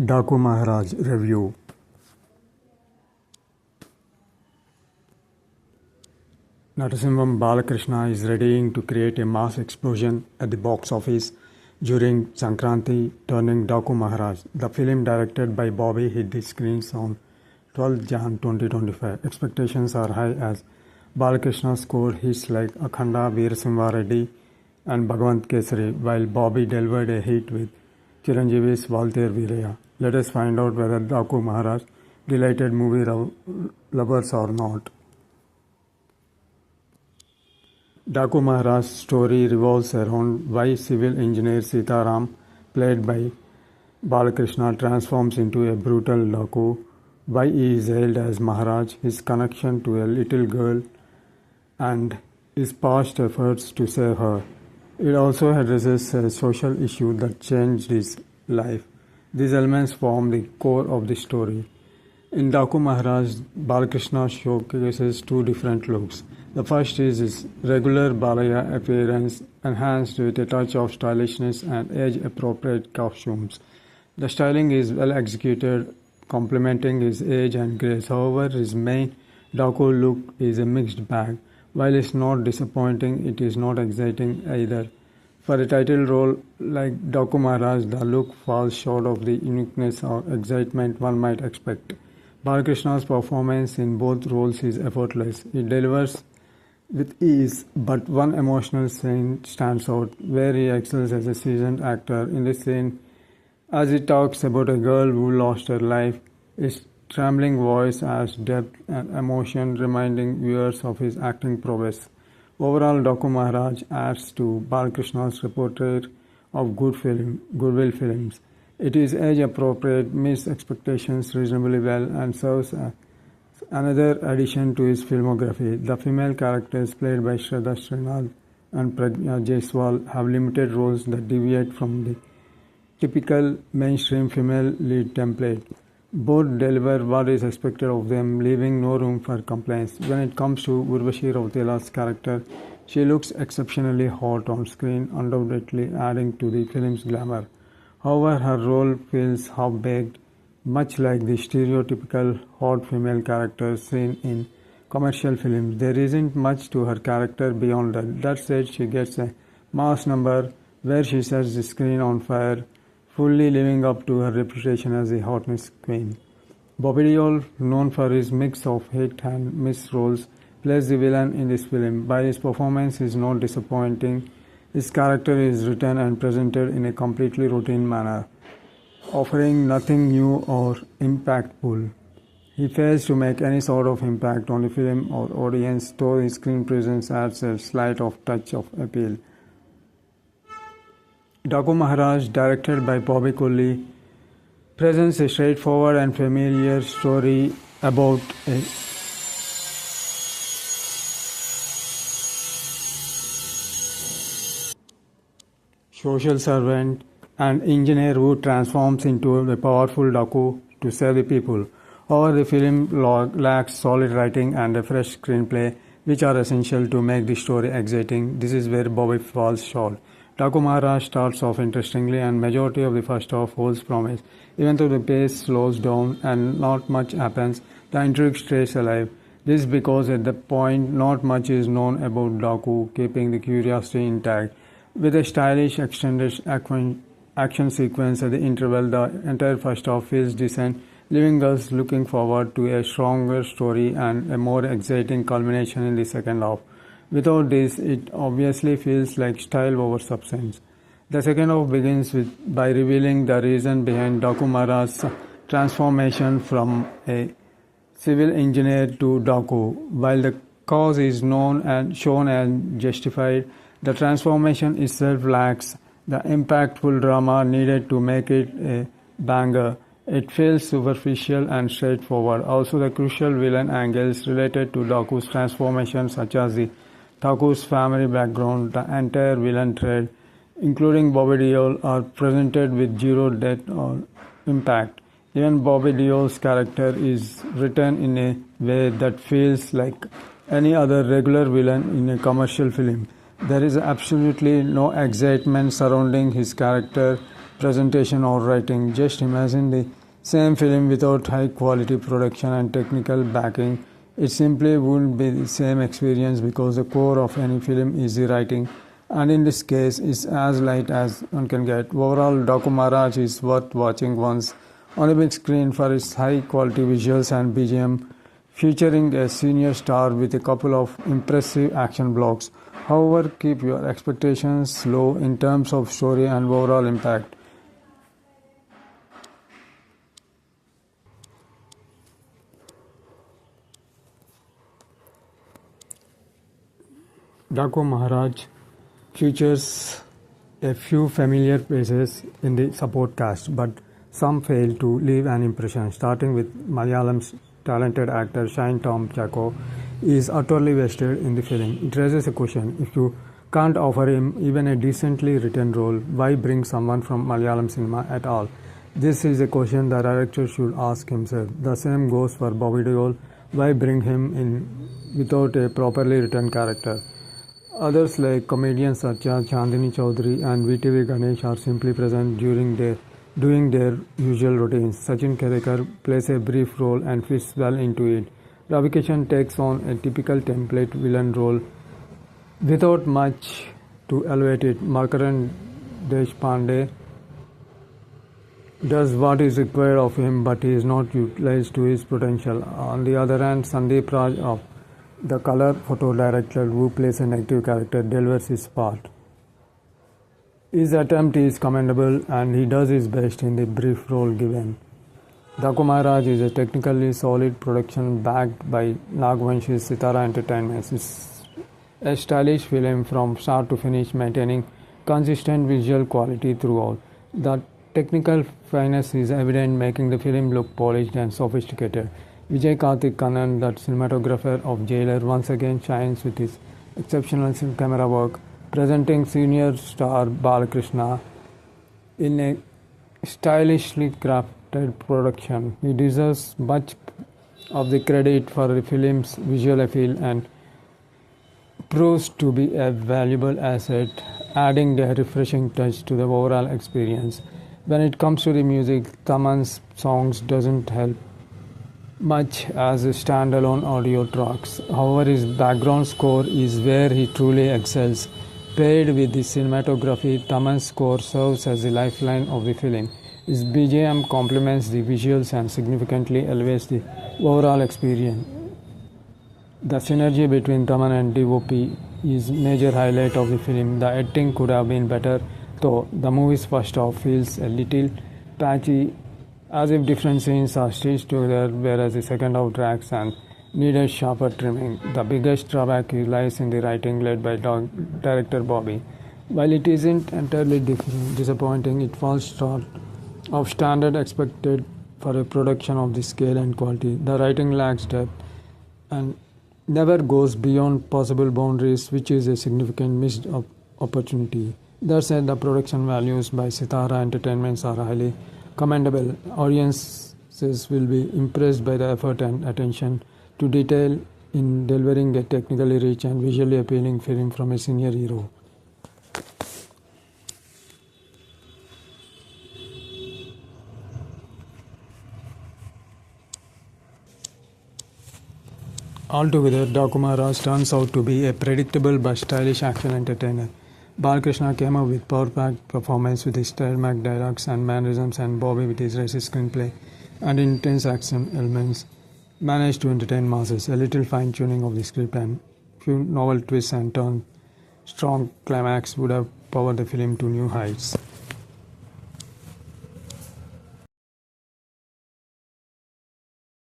Daaku Maharaaj Review. Narasimham Balakrishna is readying to create a mass explosion at the box office during Sankranti, turning Daaku Maharaaj. The film, directed by Bobby, hit the screens on 12 Jan 2025. Expectations are high as Balakrishna scored hits like Akhanda, Veerasimha Reddy and Bhagwant Kesari, while Bobby delivered a hit with Chiranjeevi's Valter Veeraya. Let us find out whether Daaku Maharaj delighted movie lovers or not. Daaku Maharaj's story revolves around why civil engineer Sitaram, played by Balakrishna, transforms into a brutal Daaku, why he is hailed as Maharaj, his connection to a little girl, and his past efforts to save her. It also addresses a social issue that changed his life. These elements form the core of the story. In Daaku Maharaj, Balakrishna showcases two different looks. The first is his regular Balaya appearance, enhanced with a touch of stylishness and age-appropriate costumes. The styling is well executed, complementing his age and grace. However, his main Daaku look is a mixed bag. While it's not disappointing, it is not exciting either. For a title role like Daaku Maharaj, the look falls short of the uniqueness or excitement one might expect. Balakrishna's performance in both roles is effortless. He delivers with ease, but one emotional scene stands out, where he excels as a seasoned actor. In this scene, as he talks about a girl who lost her life, his trembling voice adds depth and emotion, reminding viewers of his acting prowess. Overall, Daaku Maharaj adds to Balakrishna's repertoire of goodwill films. It is age-appropriate, meets expectations reasonably well, and serves as another addition to his filmography. The female characters played by Shraddha Srinath and Pragya Jaiswal have limited roles that deviate from the typical mainstream female lead template. Both deliver what is expected of them, leaving no room for complaints. When it comes to Urvashi Rautela's character, she looks exceptionally hot on screen, undoubtedly adding to the film's glamour. However, her role feels half-baked, much like the stereotypical hot female characters seen in commercial films. There isn't much to her character beyond that. That said, she gets a mass number where she sets the screen on fire, fully living up to her reputation as a hotness queen. Bobby Deol, known for his mix of hit and miss roles, plays the villain in this film. While his performance is not disappointing, his character is written and presented in a completely routine manner, offering nothing new or impactful. He fails to make any sort of impact on the film or audience, though his screen presence adds a slight touch of appeal. Daaku Maharaj, directed by Bobby Colley, presents a straightforward and familiar story about a social servant and engineer who transforms into a powerful Daaku to save the people. However, the film lacks solid writing and a fresh screenplay, which are essential to make the story exciting. This is where Bobby falls short. Daaku Maharaj starts off interestingly, and majority of the first half holds promise. Even though the pace slows down and not much happens, the intrigue stays alive. This is because at the point not much is known about Daaku, keeping the curiosity intact. With a stylish extended action sequence at the interval, the entire first half feels decent, leaving us looking forward to a stronger story and a more exciting culmination in the second half. Without this, it obviously feels like style over substance. The second half begins by revealing the reason behind Daaku Maharaj's transformation from a civil engineer to Daaku. While the cause is known and shown and justified, the transformation itself lacks the impactful drama needed to make it a banger. It feels superficial and straightforward. Also, the crucial villain angles related to Daaku's transformation, such as the Thakur's family background, the entire villain thread, including Bobby Deol, are presented with zero depth or impact. Even Bobby Deol's character is written in a way that feels like any other regular villain in a commercial film. There is absolutely no excitement surrounding his character, presentation or writing. Just imagine the same film without high quality production and technical backing. It simply wouldn't be the same experience because the core of any film is the writing, and in this case it's as light as one can get. Overall, Daaku Maharaaj is worth watching once on a big screen for its high quality visuals and BGM, featuring a senior star with a couple of impressive action blocks. However, keep your expectations low in terms of story and overall impact. Daaku Maharaaj features a few familiar faces in the support cast, but some fail to leave an impression. Starting with Malayalam's talented actor Shine Tom Chacko is utterly wasted in the film. It raises a question: if you can't offer him even a decently written role, why bring someone from Malayalam cinema at all? This is a question the director should ask himself. The same goes for Bobby Deol. Why bring him in without a properly written character? Others like comedians such as Chandini Chaudhary and VTV Ganesh are simply present doing their usual routines. Sachin Kedekar plays a brief role and fits well into it. Ravi Kishan takes on a typical template villain role without much to elevate it. Makaran Deshpande does what is required of him, but he is not utilized to his potential. On the other hand, Sandeep Raj of the color photo director, who plays a negative character, delivers his part. His attempt is commendable and he does his best in the brief role given. Daaku Maharaaj is a technically solid production backed by Nagvansh's Sitara Entertainments. It's a stylish film from start to finish, maintaining consistent visual quality throughout. The technical finesse is evident, making the film look polished and sophisticated. Vijay Karthik Kannan, the cinematographer of Jailer, once again shines with his exceptional camera work, presenting senior star Balakrishna in a stylishly crafted production. He deserves much of the credit for the film's visual appeal and proves to be a valuable asset, adding a refreshing touch to the overall experience. When it comes to the music, Taman's songs doesn't help much as a standalone audio tracks. However, his background score is where he truly excels. Paired with the cinematography, Taman's score serves as the lifeline of the film. His BGM complements the visuals and significantly elevates the overall experience. The synergy between Taman and DOP is major highlight of the film. The editing could have been better, though the movie's first half feels a little patchy, as if different scenes are stitched together, whereas the second half drags and needed sharper trimming. The biggest drawback lies in the writing led by director Bobby. While it isn't entirely disappointing, it falls short of standard expected for a production of this scale and quality. The writing lacks depth and never goes beyond possible boundaries, which is a significant missed opportunity. That said, the production values by Sitara Entertainments are highly commendable. Audiences will be impressed by the effort and attention to detail in delivering a technically rich and visually appealing film from a senior hero. Altogether, Daaku Maharaaj turns out to be a predictable but stylish action entertainer. Balakrishna came up with power-packed performance with his trademark dialogues and mannerisms, and Bobby with his racist screenplay and intense action elements managed to entertain masses. A little fine-tuning of the script and few novel twists and turns, strong climax would have powered the film to new heights.